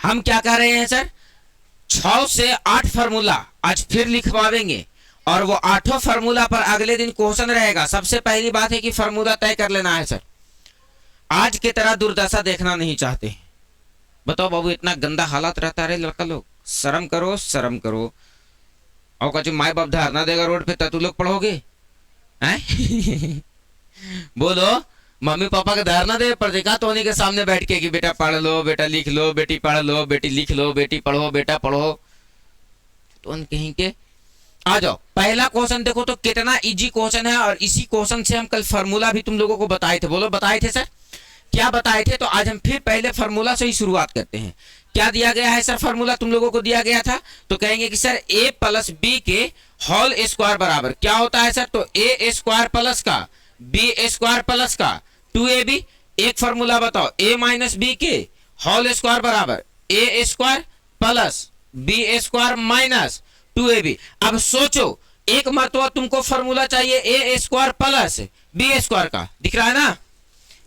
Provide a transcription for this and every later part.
हम क्या कह रहे हैं सर, 6 से 8 फार्मूला आज फिर लिखवाएंगे और वो 8 फार्मूला पर अगले दिन क्वेश्चन रहेगा। सबसे पहली बात है कि फार्मूला तय कर लेना है सर, आज की तरह दुर्दशा देखना नहीं चाहते। बताओ बाबू, इतना गंदा हालात रहता है लड़का लोग, शर्म करो शर्म करो। और कछु माई बाप धरना देगा रोड पे तू लोग पढ़ोगे हैं? बोलो, मम्मी पापा का धरना दे पर देखा तो उन्हीं के सामने बैठ के कि बेटा पढ़ लो, बेटा लिख लो, बेटी पढ़ लो, बेटी लिख लो, बेटी पढ़ो, बेटा पढ़ो, तो उन कहीं के आ जाओ। पहला क्वेश्चन देखो तो कितना इजी क्वेश्चन है, और इसी क्वेश्चन से हम कल फार्मूला भी तुम लोगों को बताए थे। बोलो बताए थे सर, क्या बताए थे? तो आज हम फिर पहले फार्मूला से ही शुरुआत करते हैं। क्या दिया गया है सर? फार्मूला तुम लोगों को दिया गया था, तो कहेंगे कि सर a प्लस बी के होल स्क्वायर बराबर क्या होता है सर? तो a स्क्वायर प्लस का b स्क्वायर प्लस का 2ab। एक फार्मूला बताओ, a माइनस बी के होल स्क्वायर बराबर a square plus b square minus 2ab। अब सोचो, एक मरतबा तुमको फार्मूला चाहिए a square plus b square का, दिख रहा है ना,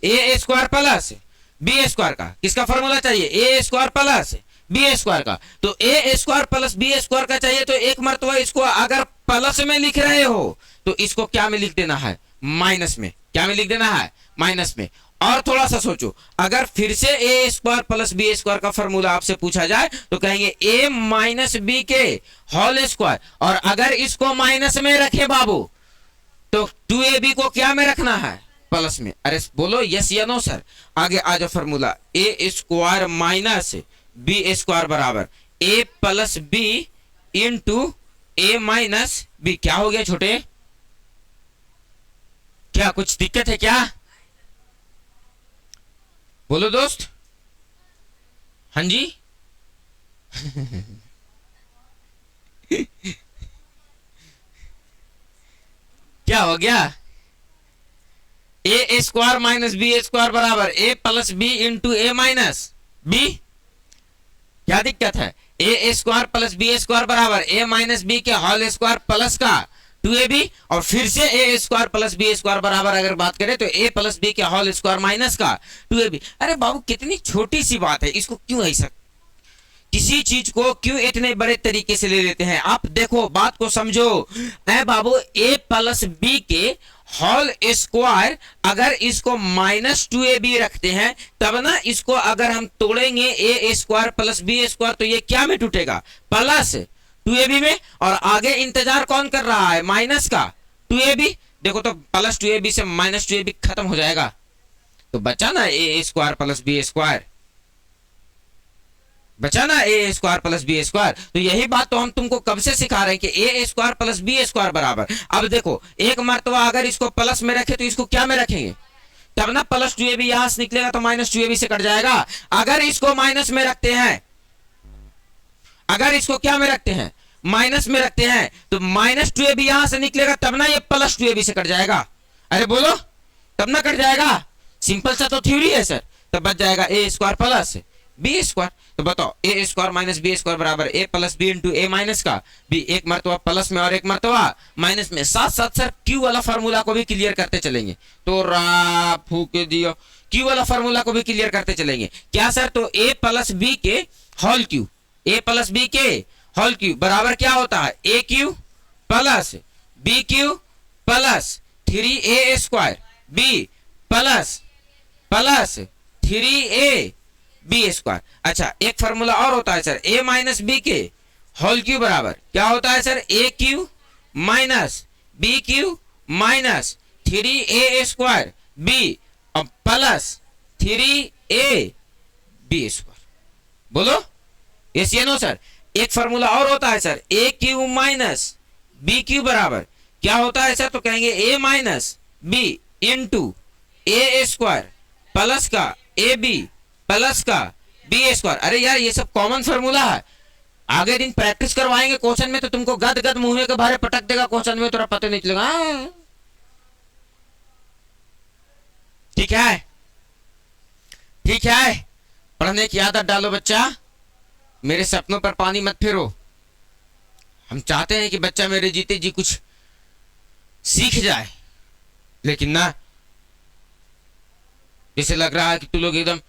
a square plus B square का। किसका फॉर्मूला चाहिए? ए स्क्वायर प्लस बी स्क्वायर का। तो ए स्क्वायर प्लस बी स्क्वायर का चाहिए, तो एक मरतबा इसको अगर प्लस में लिख रहे हो तो इसको क्या में लिख देना है? माइनस में। क्या में लिख देना है? माइनस में। और थोड़ा सा सोचो, अगर फिर से ए स्क्वायर प्लस बी स्क्वायर का फॉर्मूला आपसे पूछा जाए तो कहेंगे ए माइनस बी के होल स्क्वायर, और अगर इसको माइनस में रखे बाबू तो 2ab को क्या में रखना है? प्लस में। अरे बोलो यस या नो सर। आगे आ जाओ, फॉर्मूला ए स्क्वायर माइनस बी स्क्वायर बराबर ए plus B into A minus B. क्या हो गया छोटे? क्या कुछ दिक्कत है क्या? बोलो दोस्त। हाँ जी क्या हो गया? ए स्क्वायर माइनस बी स्क्वायर बराबर ए plus B into A minus B. क्या दिक्कत है? ए स्क्वायर प्लस बी स्क्वायर बराबर ए माइनस बी के होल स्क्वायर प्लस का 2ab, और फिर से ए स्क्वायर प्लस बी स्क्वायर बराबर अगर बात करें तो ए प्लस बी के होल स्क्वायर माइनस का 2ab। अरे बाबू कितनी छोटी सी बात है, इसको क्यों ऐसा, किसी चीज को क्यों इतने बड़े तरीके से ले लेते हैं? आप देखो, बात को समझो। ऐ बाबू, ए प्लस बी के होल स्क्वायर, अगर इसको माइनस 2ab रखते हैं तब ना इसको अगर हम तोड़ेंगे ए स्क्वायर प्लस बी स्क्वायर तो ये क्या में टूटेगा? प्लस 2ab में। और आगे इंतजार कौन कर रहा है? माइनस का 2ab। देखो तो प्लस 2ab से माइनस 2ab खत्म हो जाएगा, तो बचा ना ए स्क्वायर प्लस बी स्क्वायर, बचा ना ए स्क्वायर प्लस बी स्क्वायर। तो यही बात तो हम तुमको कब से सिखा रहे हैं कि ए स्क्वायर प्लस बी स्क्वायर बराबर। अब देखो, एक मरतबा अगर इसको प्लस में रखे तो इसको क्या में रखेंगे? तब ना प्लस 2ab यहां से निकलेगा तो माइनस 2ab से कट जाएगा। अगर इसको माइनस में रखते हैं, अगर इसको क्या में रखते हैं? माइनस में रखते हैं, तो माइनस 2ab यहां से निकलेगा तब ना ये प्लस 2ab से कट जाएगा। अरे बोलो, तब ना कट जाएगा। सिंपल सा तो थ्योरी है सर। तब बच जाएगा A square plus B square. तो बताओ, ए स्क्वायर माइनस बी स्क्वायर बराबर ए plus B into A minus का बी। एक मरतबा प्लस में और एक मरतबा माइनस में। साथ साथ सर क्यू वाला फार्मूला को भी क्लियर करते चलेंगे। तो रा फूक दियो, क्यू वाला फार्मूला को भी क्लियर करते चलेंगे। क्या सर? तो ए प्लस बी के whole cube, A plus B के होल क्यू बराबर क्या होता है? A cube plus B cube plus 3a square B plus 3a B square. अच्छा, एक फार्मूला और होता है सर, a माइनस बी के होल क्यू बराबर क्या होता है sir? A cube minus B cube minus 3a square B और प्लस 3a बी स्क्वायर। बोलो यस या नो सर। एक फार्मूला और होता है sir, A cube minus B cube बराबर क्या होता है सर? तो कहेंगे ए माइनस बी इंटू ए स्क्वायर प्लस का ए बी प्लस का बी स्क्वायर। अरे यार, ये सब कॉमन फार्मूला है। आगे दिन प्रैक्टिस करवाएंगे क्वेश्चन में तो तुमको गद गद मुंह के बाहर पटक देगा क्वेश्चन में, तो पता नहीं चलेगा। ठीक है, ठीक है, पढ़ने की आदत डालो बच्चा। मेरे सपनों पर पानी मत फेरो। हम चाहते हैं कि बच्चा मेरे जीते जी कुछ सीख जाए, लेकिन ना, जैसे लग रहा है कि तू लोग एकदम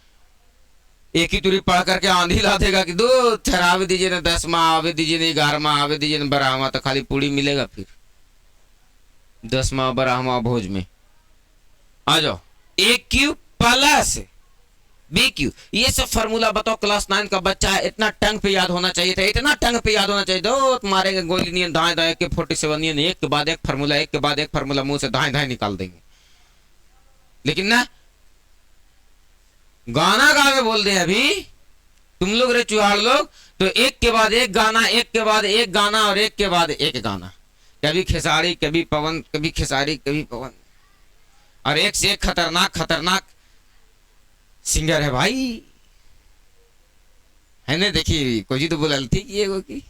एक ही तुरी पढ़ करके आंधी ला देगा कि दो थर आवे दीजिए ना 10वां, आवे दीजिए ना 11वां, आवे दीजिए ना 12वां, तो खाली पूरी मिलेगा फिर 10वां 12वां भोज में। आ जाओ ए क्यू प्लस बी क्यू, ये सब फॉर्मूला बताओ क्लास 9 का बच्चा है, इतना टंग पे याद होना चाहिए था, इतना टंग पे याद होना चाहिए। दो मारेंगे गोली नहीं दाएं दाएं के 47 नहीं, एक के बाद एक फार्मूला, एक के बाद एक फार्मूला मुंह से दाएं दाएं निकाल देंगे। लेकिन ना गाना गावे बोल दे अभी तुम लोग रे चुहाड़ लोग, तो एक के बाद एक गाना, एक के बाद एक गाना और एक के बाद एक गाना, कभी खेसारी कभी पवन, कभी खेसारी कभी पवन, और एक से एक खतरनाक खतरनाक सिंगर है भाई, है ना। देखिए कोई तो बोल थी ये वो की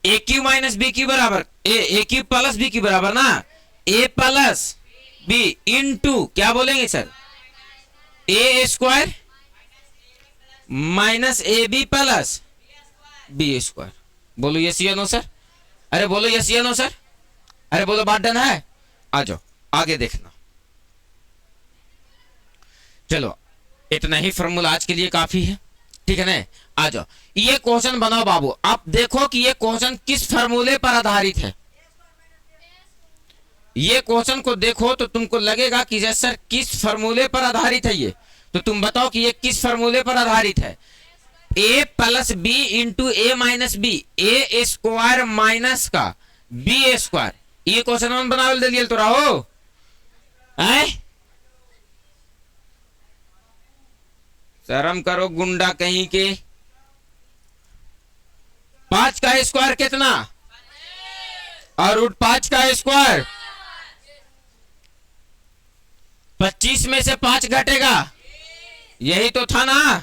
A cube minus B cube बराबर A cube plus B cube बराबर ना ए प्लस बी इंटू क्या बोलेंगे sir, A square minus A B plus B square. बोलो यस या नो सर, अरे बोलो यस या नो सर, अरे बोलो बात डन है। आ जाओ आगे देखना, चलो इतना ही फॉर्मूला आज के लिए काफी है, ठीक है ना। आ जाओ ये क्वेश्चन बनाओ बाबू, आप देखो कि ये क्वेश्चन किस फॉर्मूले पर आधारित है। ये क्वेश्चन को देखो तो तुमको लगेगा कि सर किस फॉर्मूले पर आधारित है ये, तो तुम बताओ कि ये किस फॉर्मूले पर आधारित है। ए plus B into A minus B, A square minus का बी स्क्वायर, ये क्वेश्चन बनाओ दिलिए तो रहो है। शर्म करो गुंडा कहीं के। 5 का स्क्वायर कितना और रूट 5 का स्क्वायर, 25 में से 5 घटेगा, यही तो था ना।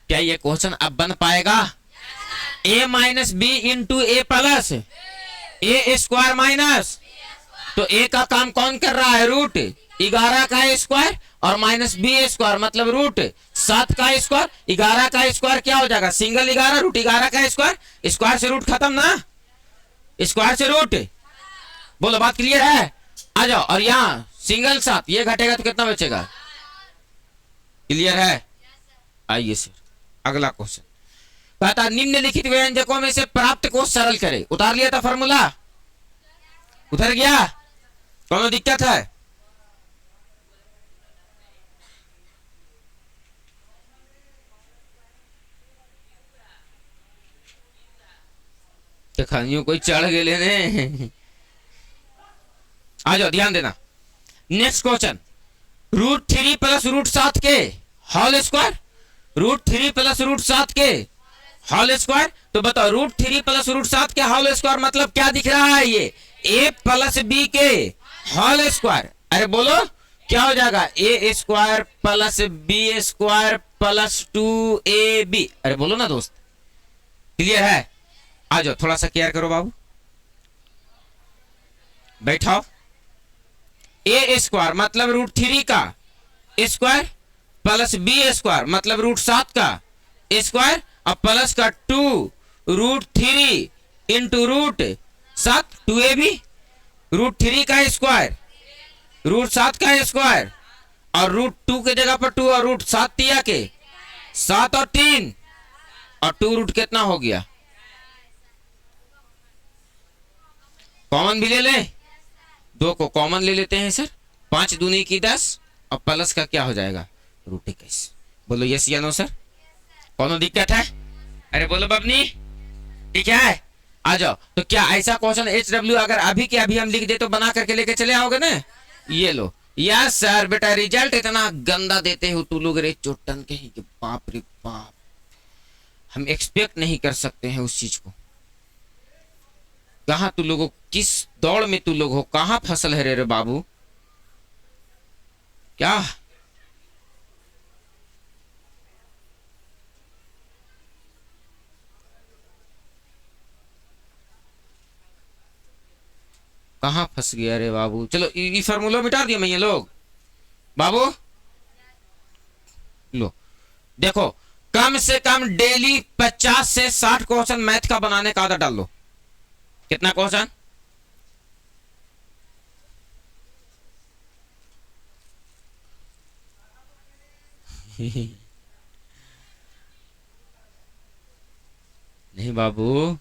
क्या ये क्वेश्चन अब बन पाएगा। ए minus B into A plus A square minus, तो ए का काम कौन कर रहा है, रूट 11 का स्क्वायर और माइनस बी स्क्वायर मतलब रूट 7 का स्क्वायर। 11 का स्क्वायर क्या हो जाएगा, सिंगल 11 रूट 11 का स्क्वायर, स्क्वायर से रूट खत्म ना, स्क्वायर से रूट। बोलो बात क्लियर है। आ जाओ और यहाँ सिंगल 7 ये घटेगा तो कितना बचेगा, क्लियर है। आइए सर अगला क्वेश्चन कहता निम्नलिखित व्यंजकों में से प्राप्त को सरल करे। उतार लिया था फॉर्मूला, उतर गया, कौन दिक्कत है। खानियों कोई चढ़ गए लेने। आ जाओ ध्यान देना, next question root 3 plus root 7 के whole square, root 3 plus root 7 के होल स्क्वायर। तो बताओ रूट 3 प्लस रूट 7 के होल स्क्वायर मतलब क्या दिख रहा है, ये ए प्लस बी के होल स्क्वायर। अरे बोलो क्या हो जाएगा, A square plus B square plus 2ab। अरे बोलो ना दोस्त, क्लियर है। आ जाओ थोड़ा सा केयर करो बाबू, बैठाओ। ए स्क्वायर मतलब रूट 3 का स्क्वायर प्लस बी स्क्वायर मतलब रूट 7 का स्क्वायर और प्लस का 2 root 3 into root 7 2ab, root 3 का स्क्वायर रूट 7 का स्क्वायर और रूट 2 के जगह पर 2 और रूट 7 दिया के 7 और 3 और 2 रूट कितना हो गया, कॉमन भी ले ले, 2 को कॉमन ले लेते हैं सर, 5 दूनी की 10 और प्लस का क्या हो जाएगा रूट 21। बोलो यस या नो सर, कौन दिक्कत है। अरे बोलो बबनी ठीक है। आ जाओ तो क्या ऐसा क्वेश्चन HW अगर अभी के अभी हम लिख दे तो बना करके लेके चले आओगे ना। ये लो यस सर बेटा, रिजल्ट इतना गंदा देते हो तू लोग रे चोटन के ही कि बाप रे बाप, हम एक्सपेक्ट नहीं कर सकते हैं उस चीज को। कहां तू लोगों, किस दौड़ में तू लोग हो, कहां फसल है रे बाबू, क्या कहां फंस गया रे बाबू। चलो ये फार्मूला मिटा दिया मैं, ये लोग बाबू लो देखो, कम से कम डेली 50 से 60 क्वेश्चन मैथ का बनाने का आदत डाल लो। कितना क्वेश्चन, नहीं बाबू,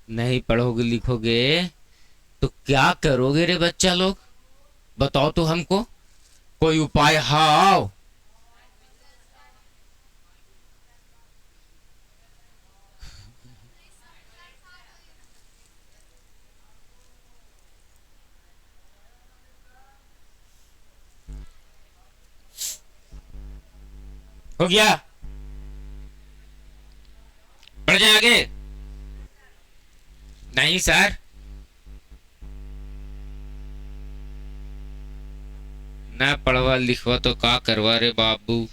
नहीं पढ़ोगे लिखोगे तो क्या करोगे रे बच्चा लोग? बताओ तो हमको, कोई उपाय हाओ। हो गया, पढ़ जाए आगे। नहीं सर, ना पढ़वा लिखवा तो का करवा रे बाबू।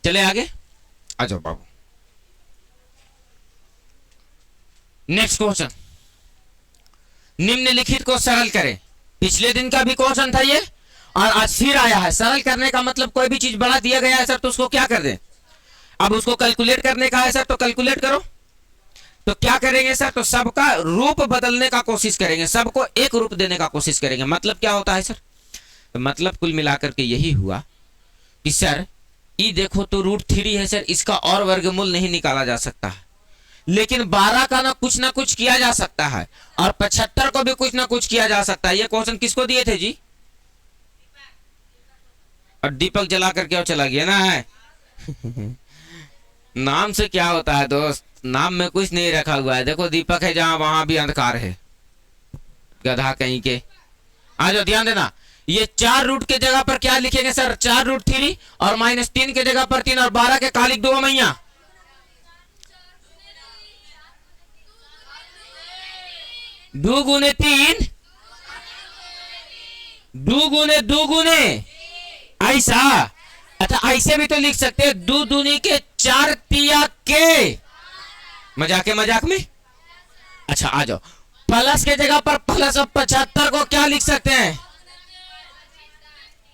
चले आगे, आ जाओ बाबू। नेक्स्ट क्वेश्चन, निम्नलिखित को सरल करें। पिछले दिन का भी क्वेश्चन था ये, और आज फिर आया है। सरल करने का मतलब कोई भी चीज बड़ा दिया गया है सर तो उसको क्या कर दें, अब उसको कैलकुलेट करने का है सर तो कैलकुलेट करो। तो क्या करेंगे सर, तो सबका रूप बदलने का कोशिश करेंगे, सबको एक रूप देने का कोशिश करेंगे। मतलब क्या होता है सर, तो मतलब कुल मिलाकर के यही हुआ कि सर ई देखो तो √3 है सर, इसका और वर्गमूल नहीं निकाला जा सकता है, लेकिन 12 का ना कुछ किया जा सकता है, और 75 को भी कुछ ना कुछ किया जा सकता है। ये क्वेश्चन किसको दिए थे जी? और दीपक जला करके और चला गया ना है। नाम से क्या होता है दोस्त, नाम में कुछ नहीं रखा हुआ है। देखो दीपक है जहां वहां भी अंधकार है, गधा कहीं के। आ जाओ, ध्यान देना, ये 4 रूट के जगह पर क्या लिखेंगे सर, 4√3, और -3 के जगह पर 3, और 12 के कालिक 2 मैया। दो गुने 3, 2 गुने ऐसा। अच्छा ऐसे भी तो लिख सकते हैं, 2 दूनी के 4 तिया के, मजाक में। अच्छा आ जाओ, प्लस के जगह पर प्लस, और 75 को क्या लिख सकते हैं,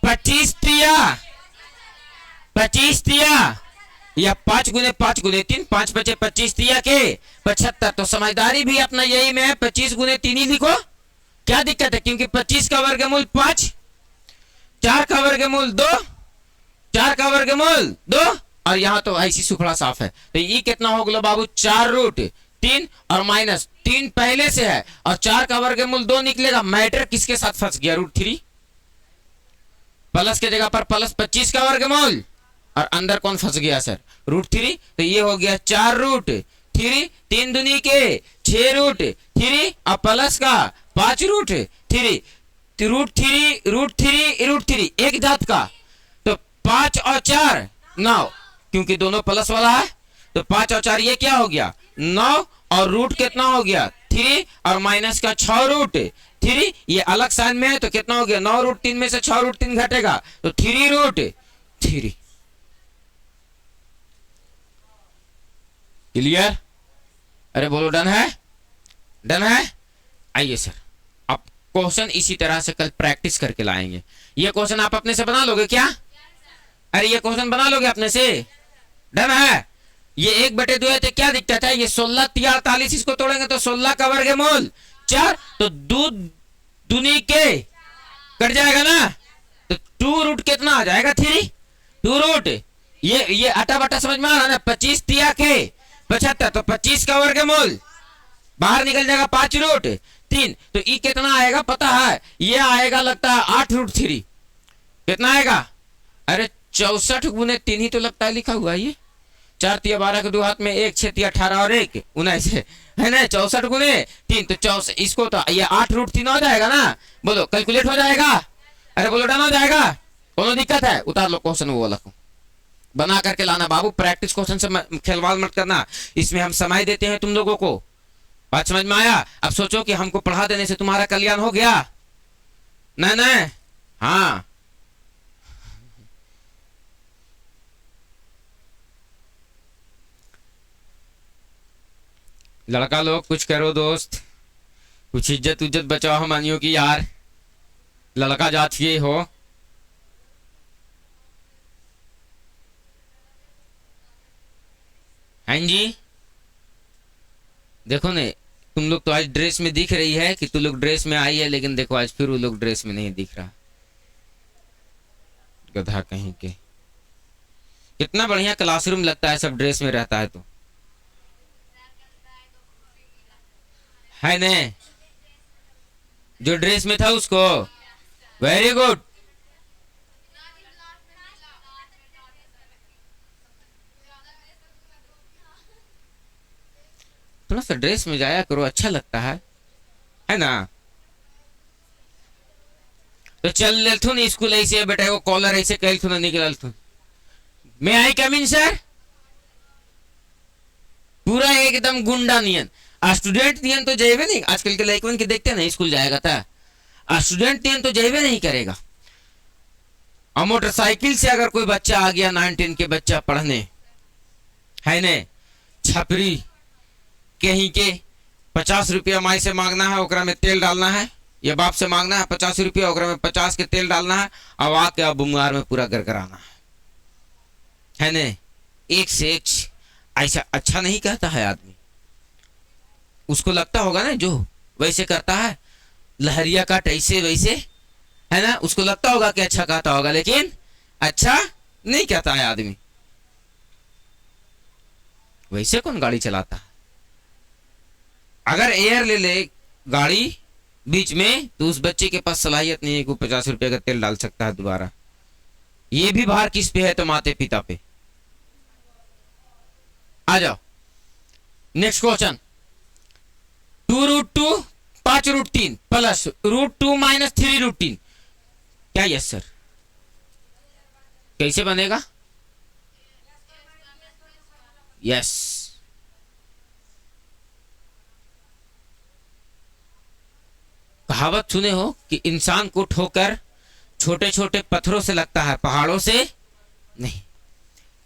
25 तिया, 25 तिया, या 5 गुने 5 गुने 3, 5 बचे 25 तिया के 75। तो समझदारी भी अपना यही में है, 25 गुने 3 ही लिखो, क्या दिक्कत है, क्योंकि 25 का वर्गमूल 5, 4 का वर्गमूल 2, 4 का वर्गमूल 2, और यहाँ तो ऐसी सुखड़ा साफ है। तो ये कितना हो गया बाबू, 4√3, और -3 पहले से है, और 4 का वर्गमूल 2 निकलेगा। मैटर किसके साथ फंस गया, √3, प्लस के जगह पर प्लस 25 का वर्गमूल, और अंदर कौन फंस गया सर, √3। तो ये हो गया 4√3, 3 दूनी के 6√3, और प्लस का 5√3, √3 एक जात का, तो 5 और 4 9, क्योंकि दोनों प्लस वाला है, तो 5 और 4 ये क्या हो गया 9, और रूट कितना हो गया 3, और माइनस का 6√3, ये अलग साइन में है तो कितना हो गया 9√3 में से 6√3 घटेगा तो 3√3। क्लियर? अरे बोलो डन है, डन है। आइए सर, अब क्वेश्चन इसी तरह से कल प्रैक्टिस करके लाएंगे। ये क्वेश्चन आप अपने से बना लोगे क्या? अरे ये क्वेश्चन बना लोगे अपने से, डन है। ये 1/2 है तो क्या दिक्कत है, ये 16 3 48, इसको तोड़ेंगे तो 16 का वर्गमूल 4, तो 2 दूनी के कट जाएगा ना, तो 2 रूट कितना आ जाएगा 3, 2 रूट ये अटा बटा समझ में आ रहा ना, 25 तिया के 75, तो 25 का वर्गमूल बाहर निकल जाएगा 5√3, तो ई कितना आएगा पता है, ये आएगा लगता है 8√3। कितना आएगा, अरे 64 गुने 3 ही तो लगता है लिखा हुआ है। ये 4 तिया 12 के 2 हाथ में 1 6 तिया 18 और 1 19 है ना, 64 गुने 3 तो 64, इसको तो ये 8√3 हो जाएगा ना। बोलो कैलकुलेट हो जाएगा, अरे बोलो डन हो जाएगा, कोनो दिक्कत है? उतार लो क्वेश्चन वो वाला को, बना करके लाना बाबू। प्रैक्टिस क्वेश्चन से खिलवाड़ मत करना, इसमें हम समय देते हैं तुम लोगों को। बात समझ में आया? अब सोचो कि हमको पढ़ा देने से तुम्हारा कल्याण हो गया, नहीं नहीं, हाँ लड़का लोग कुछ करो दोस्त, कुछ इज्जत उज्जत बचाओ हमारियों की यार, लड़का जात ये हो। हाँ जी, देखो ने तुम लोग तो आज ड्रेस में दिख रही है कि तू लोग ड्रेस में आई है, लेकिन देखो आज फिर वो लोग ड्रेस में नहीं दिख रहा। गधा कहीं के। कितना बढ़िया क्लासरूम लगता है, सब ड्रेस में रहता है तो, है न? जो ड्रेस में था उसको, वेरी गुड। थोड़ा सा ड्रेस में जाया करो, अच्छा लगता है ना? तो चल लेथुन स्कूल ऐसे बेटा को कॉलर ऐसे कहल थुन निकल थुन। मैं आई कम इन सर? पूरा एकदम गुंडा नियन। स्टूडेंट नियन तो जेबे नहीं, आजकल के लड़कन के देखते ना स्कूल जाएगा था, स्टूडेंट नियन तो जेबे नहीं करेगा। और मोटरसाइकिल से अगर कोई बच्चा आ गया 9-10 के बच्चा पढ़ने, है ने, छपरी कहीं के 50 रुपया माई से मांगना है, ओकरा में तेल डालना है, या बाप से मांगना है 50 रुपया, ओकरा में 50 के तेल डालना है, अब आके अब बुमार में पूरा गरगराना है ने। एक से एक ऐसा अच्छा नहीं कहता है आदमी, उसको लगता होगा ना जो वैसे करता है, लहरिया काट ऐसे वैसे, है ना, उसको लगता होगा कि अच्छा कहता होगा, लेकिन अच्छा नहीं कहता है आदमी। वैसे कौन गाड़ी चलाता है? अगर एयर ले ले गाड़ी बीच में, तो उस बच्चे के पास सलाहियत नहीं है कि 50 रुपए का तेल डाल सकता है दोबारा। ये भी भार किस पे है? तो माते पिता पे। आ जाओ नेक्स्ट क्वेश्चन। 2√2 5√3 प्लस √2 माइनस 3√3, क्या? Yes sir. कैसे बनेगा? यस, कहावत सुने हो कि इंसान को ठोकर छोटे छोटे पत्थरों से लगता है, पहाड़ों से नहीं।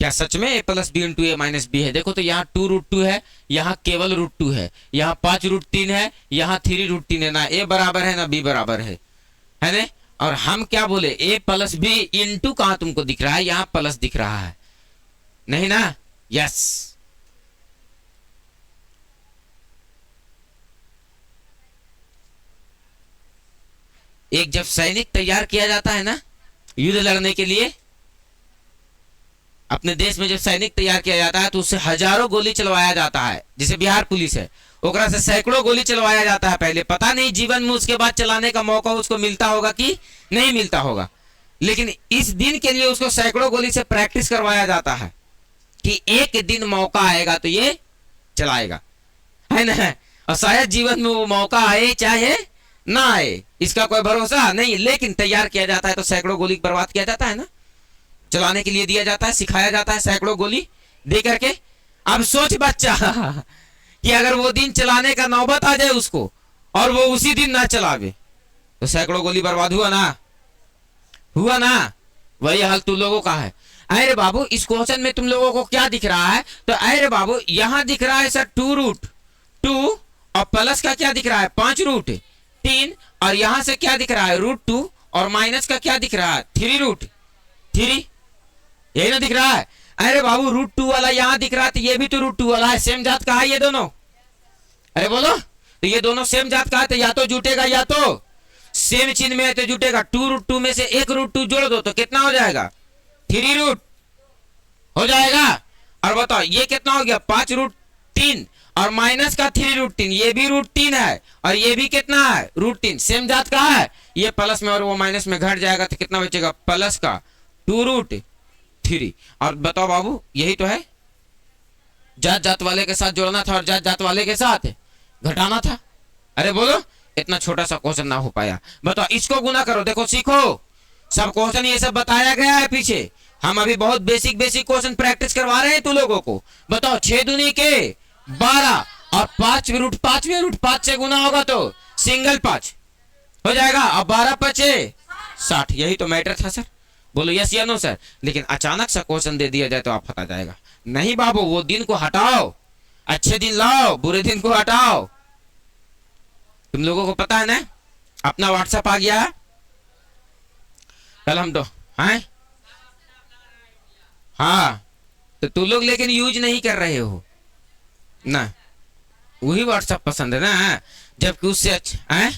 क्या सच में a plus B into A minus B है? देखो तो यहाँ 2√2 है, यहाँ केवल √2 है, यहाँ 5√3 है, यहाँ 3√3 है। ना a बराबर है ना b बराबर है ना? और हम क्या बोले? a प्लस बी इंटू, कहाँ तुमको दिख रहा है? यहाँ प्लस दिख रहा है, नहीं ना? यस। एक जब सैनिक तैयार किया जाता है ना युद्ध लड़ने के लिए, अपने देश में जब सैनिक तैयार किया जाता है तो उससे हजारों गोली चलवाया जाता है। जैसे बिहार पुलिस है, ओकरा से सैकड़ों गोली चलवाया जाता है पहले, पता नहीं जीवन में उसके बाद चलाने का मौका उसको मिलता होगा कि नहीं मिलता होगा, लेकिन इस दिन के लिए उसको सैकड़ों गोली से प्रैक्टिस करवाया जाता है कि एक दिन मौका आएगा तो ये चलाएगा, है ना? और शायद जीवन में वो मौका आए चाहे ना आए, इसका कोई भरोसा नहीं, लेकिन तैयार किया जाता है तो सैकड़ों गोली बर्बाद किया जाता है ना, चलाने के लिए दिया जाता है, सिखाया जाता है सैकड़ों गोली दे करके। अब सोच बच्चा कि अगर वो दिन चलाने का नौबत आ जाए उसको और वो उसी दिन ना चलावे तो सैकड़ों गोली बर्बाद हुआ ना? हुआ ना? वही हाल तुम लोगों का है। अरे बाबू इस क्वेश्चन में तुम लोगों को क्या दिख रहा है? तो अरे बाबू यहाँ दिख रहा है सर 2√2 और प्लस का क्या दिख रहा है? 5√3, और यहां से क्या दिख रहा है? √2, और माइनस का क्या दिख रहा है? 3√3, यही ना दिख रहा है? अरे बाबू √2 वाला यहाँ दिख रहा है तो ये भी तो √2 वाला है, सेम जात का है ये दोनों। अरे बोलो, तो ये दोनों सेम जात का है तो या तो जुटेगा या तो सेम चिन्ह में है तो जुटेगा। 2√2 में से एक √2 जोड़ दो तो कितना हो जाएगा? 3 हो जाएगा। और बताओ ये कितना हो गया? 5√3, और माइनस का 3√3, ये भी √3 है और ये भी कितना है? √3, सेम जात का है। ये प्लस में और वो माइनस में घट जाएगा तो कितना बचेगा? प्लस का 2√3। और बताओ बाबू यही तो है, जात जात वाले के साथ जोड़ना था और जात जात वाले के साथ घटाना था। अरे बोलो, इतना छोटा सा क्वेश्चन ना हो पाया? बताओ इसको गुना करो, देखो सीखो, सब क्वेश्चन ये सब बताया गया है पीछे। हम अभी बहुत बेसिक क्वेश्चन प्रैक्टिस करवा रहे हैं तू लोगों को। बताओ 6 दूनी के 12 और 5 से गुना होगा तो सिंगल 5 हो जाएगा, और 12 5 60। यही तो मैटर था सर। बोलो यस या नो सर? लेकिन अचानक सा क्वेश्चन दे दिया जाए तो आप फटा जाएगा। नहीं बाबू, वो दिन को हटाओ, अच्छे दिन लाओ, बुरे दिन को हटाओ। तुम लोगों को पता है ना अपना व्हाट्सएप आ गया है कल हम तो हैं? हाँ, तो तुम लोग लेकिन यूज नहीं कर रहे हो ना। वही व्हाट्सएप पसंद है ना, जबकि उससे अच्छा है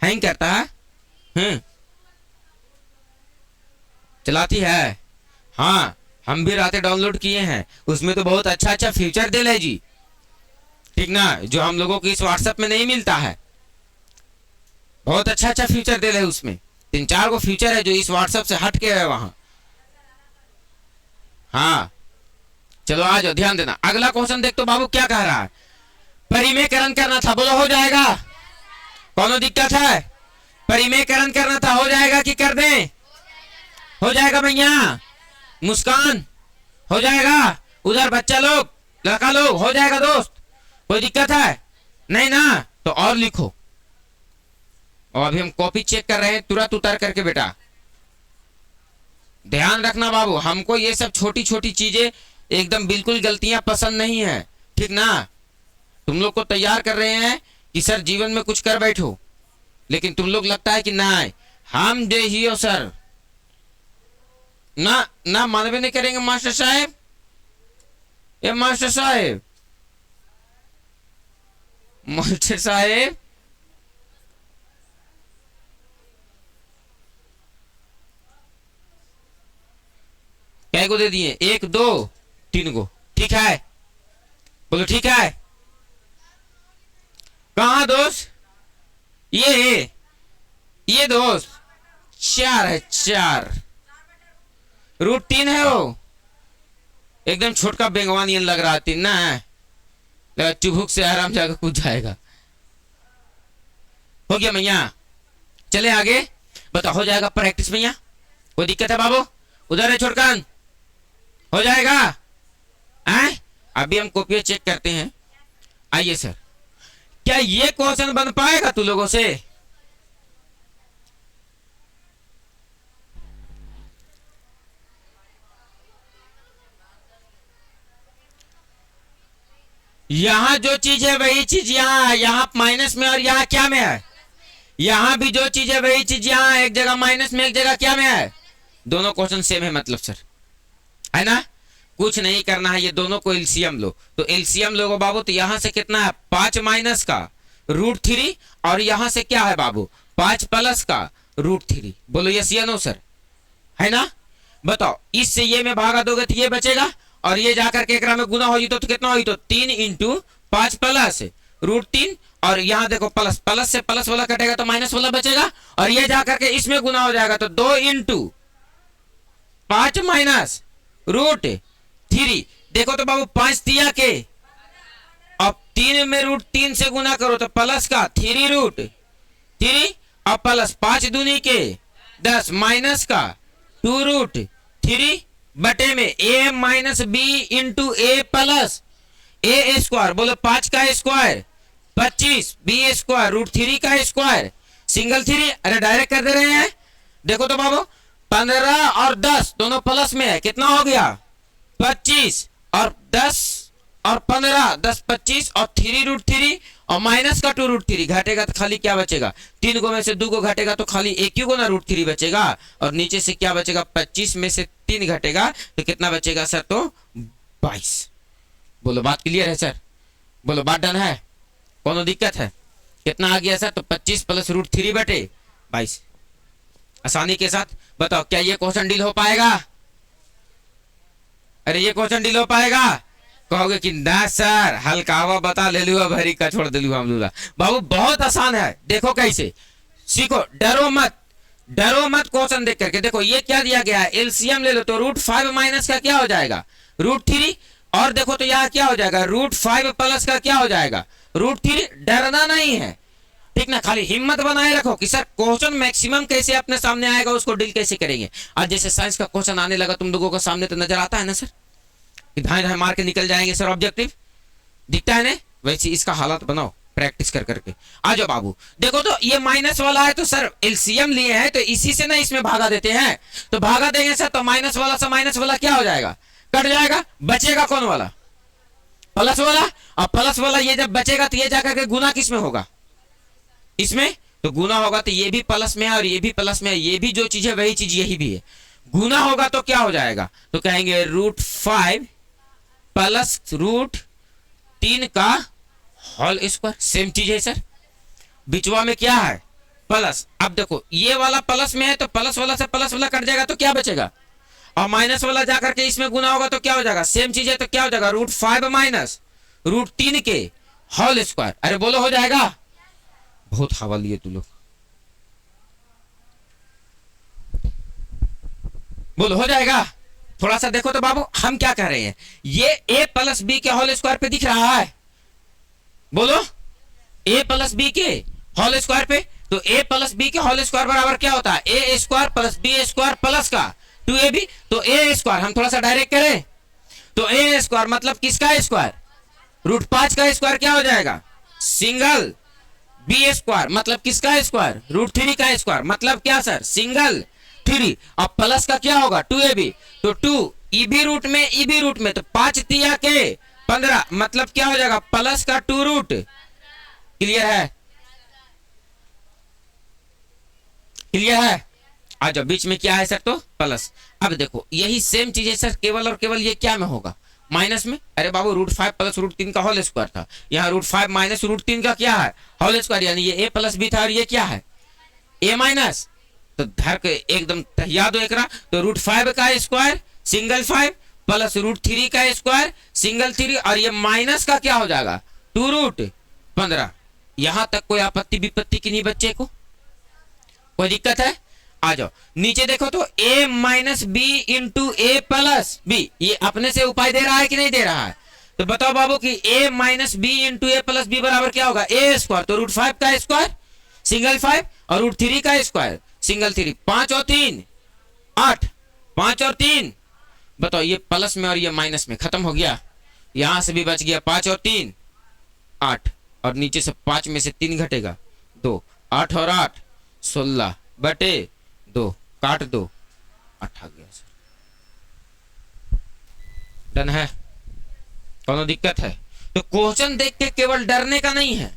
हैंग करता है। चलाती है। हाँ हम भी रातें डाउनलोड किए हैं, उसमें तो बहुत अच्छा अच्छा फीचर दे ले जी, ठीक ना, जो हम लोगों को इस व्हाट्सएप में नहीं मिलता है। बहुत अच्छा अच्छा फीचर दे ले उसमें, 3-4 को फीचर है जो इस व्हाट्सएप से हट के है वहां। हाँ चलो आ जाओ, ध्यान देना। अगला क्वेश्चन देख तो बाबू क्या कह रहा है, परिमेयकरण करना था, बोलो हो जाएगा? कौन दिक्कत है? परिमेयकरण करना था, हो जाएगा कि कर दें? हो जाएगा भैया। मुस्कान हो जाएगा, उधर बच्चा लोग, लड़का लोग, हो जाएगा दोस्त? कोई दिक्कत है? नहीं ना, तो और लिखो। और अभी हम कॉपी चेक कर रहे हैं, तुरंत उतार करके बेटा। ध्यान रखना बाबू, हमको ये सब छोटी छोटी चीजें एकदम बिल्कुल गलतियां पसंद नहीं है, ठीक ना। तुम लोग को तैयार कर रहे हैं कि सर जीवन में कुछ कर बैठो, लेकिन तुम लोग लगता है कि ना हम जो ही हो सर ना ना मानवे नहीं करेंगे। मास्टर साहब, ये मास्टर साहब, मास्टर साहब, क्या को दे दिए? 1 2 3 को, ठीक है? बोलो ठीक है? कहा दोस्त? ये दोस्त 4 है, 4 रूट 3 है। वो एकदम छोटका बेंगवानियन लग रहा है 3 ना, चुभुक से आराम जाकर कूद जाएगा। हो गया भैया, चले आगे। बताओ हो जाएगा प्रैक्टिस भैया? कोई दिक्कत है बाबू? उधर है छोटकान, हो जाएगा? अभी हम कॉपी चेक करते हैं। आइए सर, क्या ये क्वेश्चन बन पाएगा तू लोगों से? यहां जो चीज है वही चीज यहाँ, यहाँ माइनस में और यहाँ क्या में है? यहाँ भी जो चीज है वही चीज यहाँ, एक जगह माइनस में एक जगह क्या में है? दोनों क्वेश्चन सेम है मतलब सर, है ना। कुछ नहीं करना है, ये दोनों को एलसीएम लो। तो एलसीएम लोगो बाबू, तो यहां से कितना है? 5 माइनस का √3, और यहां से क्या है बाबू? 5 प्लस का √3। बोलो यस या नो सर, है ना। बताओ इससे ये में भागा दोगे तो ये बचेगा, और ये जाकर के एकरा में गुना हो तो कितना हो? तो 3 × 5 प्लस √3, और यहाँ देखो प्लस, प्लस से प्लस वाला कटेगा तो माइनस वाला बचेगा, और ये जाकर के इसमें गुना हो जाएगा तो 2 × 5 माइनस √3। देखो तो बाबू 5 दिया के, अब 3 में √3 से गुना करो तो प्लस का 3√3, और प्लस 5 दूनी के 10 माइनस का 2√3 बटे में a minus b into a plus a square. बोलो 5 का स्क्वायर 25, b स्क्वायर √3 का स्क्वायर, सिंगल 3। अरे डायरेक्ट कर दे रहे हैं। देखो तो बाबू 15 और 10 दोनों प्लस में है, कितना हो गया? 25 और 10 और 15, 10 25 और 3√3 और माइनस का 2√3 घटेगा तो खाली क्या बचेगा? 3 को में से 2 को घटेगा तो खाली एक ही को ना √3 बचेगा, और नीचे से क्या बचेगा? 25 में से 3 घटेगा तो कितना बचेगा सर? तो 22। बोलो बात क्लियर है सर? बोलो बात डन है? कोनो दिक्कत है? कितना आ गया सर? तो 25 प्लस √3 बटे 22। आसानी के साथ बताओ क्या ये क्वेश्चन डील हो पाएगा? अरे ये क्वेश्चन डील हो पाएगा? कहोगे कि ना सर हल्कावा बता ले लूँ, भरी का छोड़ दे लूँ हम लोग। बाबू बहुत आसान है, देखो कैसे सीखो, डरो मत, डरो मत। क्वेश्चन देख करके देखो ये क्या दिया गया है, एलसीएम ले लो तो √5 माइनस का क्या हो जाएगा? √3, और देखो तो यहाँ क्या हो जाएगा? √5 प्लस का क्या हो जाएगा? √3। डरना नहीं है, ठीक ना, खाली हिम्मत बनाए रखो कि सर क्वेश्चन मैक्सिमम कैसे अपने सामने आएगा, उसको डील कैसे करेंगे। आज जैसे साइंस का क्वेश्चन आने लगा तुम लोगों को सामने, तो नजर आता है ना सर कि धाए धाए मार के निकल जाएंगे सर, ऑब्जेक्टिव दिखता है ना। वैसे इसका हालत बनाओ प्रैक्टिस कर करके। आ जाओ बाबू, देखो तो ये माइनस वाला है तो सर एलसीएम लिए हैं तो इसी से ना इसमें भागा देते हैं, तो भागा देंगे सर तो माइनस वाला से माइनस वाला क्या हो जाएगा? कट जाएगा। बचेगा कौन वाला? प्लस वाला। और प्लस वाला ये जब बचेगा तो ये जाकर के गुना किस में होगा? इसमें। तो गुना होगा तो ये भी प्लस में है और ये भी प्लस में है, ये भी जो चीज है वही चीज यही भी है। गुना होगा तो क्या हो जाएगा? तो कहेंगे √5 प्लस √3 का होल स्क्वायर, सेम चीज है सर। बिचवा में क्या है, प्लस। अब देखो ये वाला प्लस में है तो प्लस वाला से प्लस वाला कट जाएगा तो क्या बचेगा, और माइनस वाला जाकर के इसमें गुना होगा तो क्या हो जाएगा, सेम चीज है तो क्या हो जाएगा, √5 माइनस √3 के होल स्क्वायर। अरे बोलो हो जाएगा, बहुत हवा लिए तू लोग, बोलो हो जाएगा। थोड़ा सा देखो तो बाबू हम क्या कह रहे हैं, ये a प्लस बी के होल स्क्वायर पे दिख रहा है, बोलो a प्लस बी के होल स्क्वायर पे, तो a प्लस बी के होल स्क्वायर बराबर क्या होता है, a square plus B square plus का 2ab, तो a स्क्वायर हम थोड़ा सा डायरेक्ट करें तो a स्क्वायर मतलब किसका स्क्वायर, √5 का स्क्वायर क्या हो जाएगा, सिंगल। b स्क्वायर मतलब किसका स्क्वायर, √3 का स्क्वायर मतलब क्या सर, सिंगल 3। अब प्लस का क्या होगा 2ab, तो 2 ईबी रूट में ईबी रूट में तो 5 तिया के 15 मतलब क्या हो जाएगा, प्लस का 2 रूट। क्लियर है, क्लियर है। आ जाओ बीच में क्या है सर, तो प्लस। अब देखो यही सेम चीज है सर, केवल और केवल ये क्या में होगा, माइनस में। अरे बाबू √5 प्लस √3 का होल स्क्वायर था, यहाँ √5 माइनस √3 का क्या है, होल स्क्वायर, यानी ये a प्लस बी था और ये क्या है, a माइनस। तो धर के एकदम याद हो एक रहा, तो √5 का स्क्वायर सिंगल 5 प्लस √3 का स्क्वायर सिंगल 3, और ये माइनस का क्या हो जाएगा 2√15। यहां तक कोई आपत्ति विपत्ति की नहीं बच्चे को, कोई दिक्कत है। आ जाओ नीचे देखो तो a minus B into A plus B, ये अपने से उपाय दे रहा है कि नहीं दे रहा है, तो बताओ बाबू कि a minus B into A plus B बराबर क्या होगा, a स्क्वायर, तो √5 का स्क्वायर सिंगल 5 और √3 का स्क्वायर सिंगल 3, 5 और 3 8, 5 और 3 बताओ, ये प्लस में और ये माइनस में खत्म हो गया, यहां से भी बच गया 5 और 3 8, और नीचे से 5 में से 3 घटेगा 2, 8 और 8 16 बटे 2 काट दो 8 आ गया सर। डन है, कोनो दिक्कत है। तो क्वेश्चन देख के केवल डरने का नहीं है,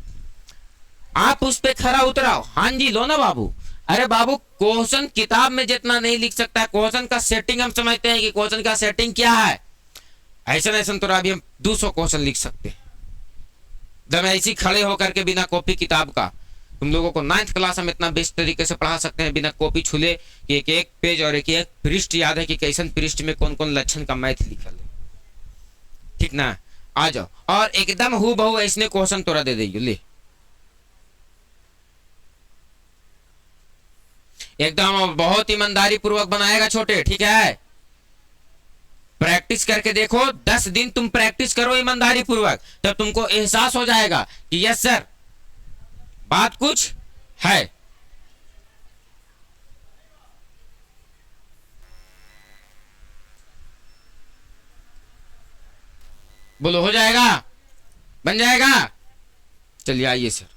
आप उस पे खरा उतराओ। हाँ जी लो ना बाबू। अरे बाबू क्वेश्चन किताब में जितना नहीं लिख सकता है, क्वेश्चन का सेटिंग हम समझते हैं कि क्वेश्चन का सेटिंग क्या है, ऐसा ऐसा तो अभी हम 200 क्वेश्चन लिख सकते हैं जब ऐसी खड़े होकर के बिना कॉपी किताब का। तुम लोगों को 9th क्लास हम इतना बेस्ट तरीके से पढ़ा सकते हैं बिना कॉपी छुले कि एक एक पेज और एक एक पृष्ठ याद है कि कैसन पृष्ठ में कौन कौन लक्षण का मैथ लिखल है, ठीक ना। आ जाओ और एकदम हूबहू ऐसने क्वेश्चन तोरा दे देगी, ले एकदम बहुत ईमानदारी पूर्वक बनाएगा छोटे, ठीक है। प्रैक्टिस करके देखो, 10 दिन तुम प्रैक्टिस करो ईमानदारी पूर्वक, तब तुमको एहसास हो जाएगा कि यस सर बात कुछ है। बोलो हो जाएगा, बन जाएगा। चलिए आइए सर।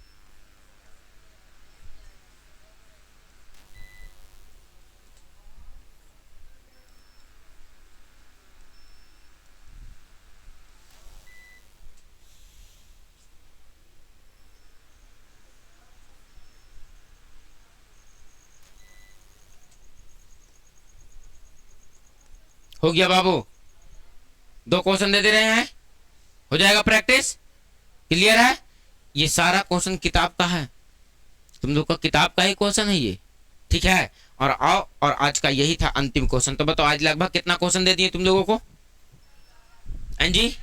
हो गया बाबू, 2 क्वेश्चन दे रहे हैं, हो जाएगा प्रैक्टिस। क्लियर है, ये सारा क्वेश्चन किताब का है, तुम लोग का किताब का ही क्वेश्चन है ये, ठीक है। और आओ, और आज का यही था अंतिम क्वेश्चन। तो बताओ आज लगभग कितना क्वेश्चन दे दिए तुम लोगों को, जी।